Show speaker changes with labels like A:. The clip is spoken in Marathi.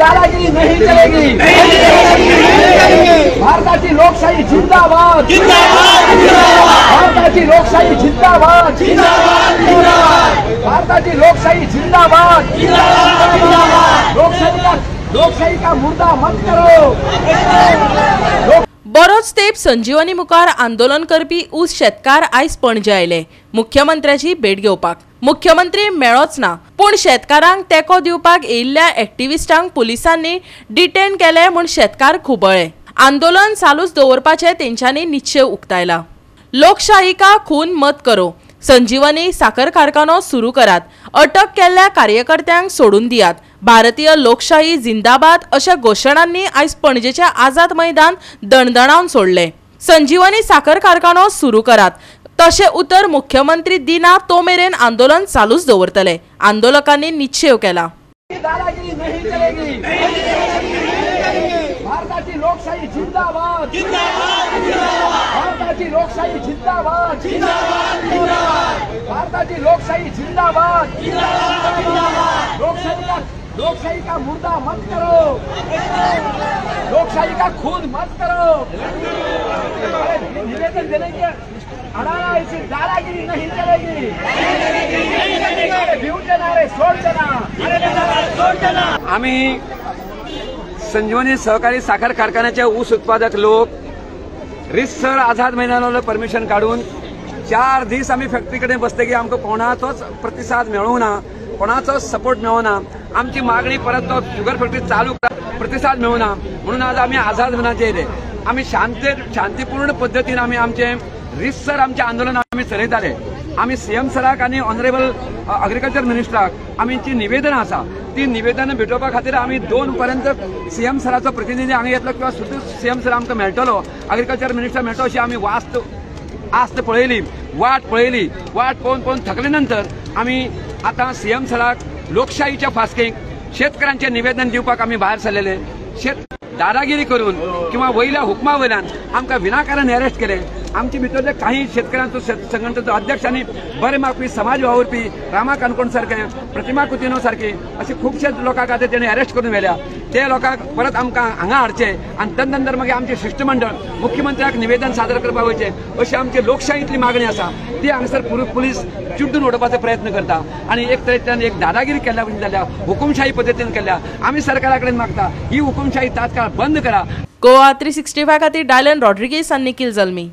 A: दादागिरी नहीं चलेगी। भारताची लोकशाही जिंदाबाद, भारताची लोकशाही जिंदाबाद, भारताची लोकशाही जिंदाबाद। लोकशाही का मुर्दा मत करो।
B: बरोच तेंप संजीवनी मुखार आंदोलन करपी ऊस शेतकार आयज पणजे आयले मुख्यमंत्र्याची भेट घेवपाक। मुख्यमंत्री मेळोच ना, पूण शेतकारांक तेको दिवपाक येयल्ल्या एक्टिविस्टांक पुलिसांनी डिटेन केले म्हूण शेतकार खुबळ्ळे। आंदोलन चालूच दवरपाचे तेंच्यांनी निश्चय उक्तायला। लोकशाही का खून मत करो, संजीवनी साखर कारखानो सुरू करात, अटक केल्ल्या कार्यकर्त्यांक सोडून दियात, भारतीय लोकशाही जिंदाबाद अशा घोषणांनी आयज पणजेचे आझाद मैदान दणदणावन सोडले। संजीवनी साखर कारखानो सुरू करात तशें उतर मुख्यमंत्री दिना तो मेरेन आंदोलन चालूच दवरतले। आंदोलकांनी निश्चय केला।
A: दादागिरी नहीं चलेगी। भारताची लोकशाही जिंदाबाद, भारताची लोकशाही जिंदाबाद, भारताची लोकशाही जिंदाबाद। लोकशाही का मुर्दा मत करो, लोकशाही का खून मत करो। निवेदन देने के अड़ाना, इसे दादागिरी नहीं चलेगी।
C: आम्ही संजीवनी सहकारी साखर कारखान्याचे ऊस उत्पादक लोक रितसर आझाद मैदानाला परमिशन काढून 4 दीस आम्ही फॅक्टरीकडे बसते की आमकां कोणाचोच प्रतिसाद मेळूना, कोणाचोच सपोर्ट मेळना। आमची मागणी परत तो शुगर फॅक्टरी चालू प्रतिसाद मेळना म्हणून आज आम्ही आझाद मैदानाचेर येयले। आम्ही शांतीपूर्ण पद्धतीने आम्ही आमचे रितसर आमचे आंदोलन आम्ही चलयताले। आम्ही सीएम सराक आणि ऑनरेबल अग्रिकल्चर मिनिस्टराक आमची निवेदन आसा, ती निवेदन भेटोवपा खातीर आम्ही 2 पर्यंत सीएम सराचो प्रतिनिधी हांगा येतलो किंवा सुद्दां सीएम सर आमकां मेळटलो, अग्रिकल्चर मिनिस्टर मेळटलो अशी आम्ही आस्त पळयली, वाट पळोवन थकले नंतर आम्ही आता सीएम सराक लोकशाहीच्या फास्केक शेतकऱ्यांचे निवेदन दिवपाक आम्ही भायर सरलेले। दादागिरी करून किंवा वयल्या हुकमा वयल्यान आमकां विनाकारण अरेस्ट केले। आमचे भितरले काही शेतकऱ्यांचो संघटनेचो अध्यक्ष आनी बरे मागपी समाज वावुरपी रामा काणकोण सारखे, प्रतिमा कुतिनो सारखे असे खुबशे लोकांक आतां तेणें अरेस्ट करून व्हेल्या। ते लोकांक परत आमकां हांगा हाडचे आनी ते नंतर मागीर आमचे शिष्टमंडळ मुख्यमंत्र्याक निवेदन सादर करपाक वयचे अशी आमची लोकशाहीतली मागणी आसा। ती हांगासर पुलीस चिड्डून उडोवपाचो प्रयत्न करता आणि एक तरेतल्यान एक दादागिरी केल्या जाल्या, हुकुमशाही पद्दतीन केल्या। आमी सरकारा कडेन मागता ही हुकुमशाही तात्काळ बंद करा।
B: गोवा 365 खातीर डायलन रॉड्रिगीस आनी निखिल जल्मी।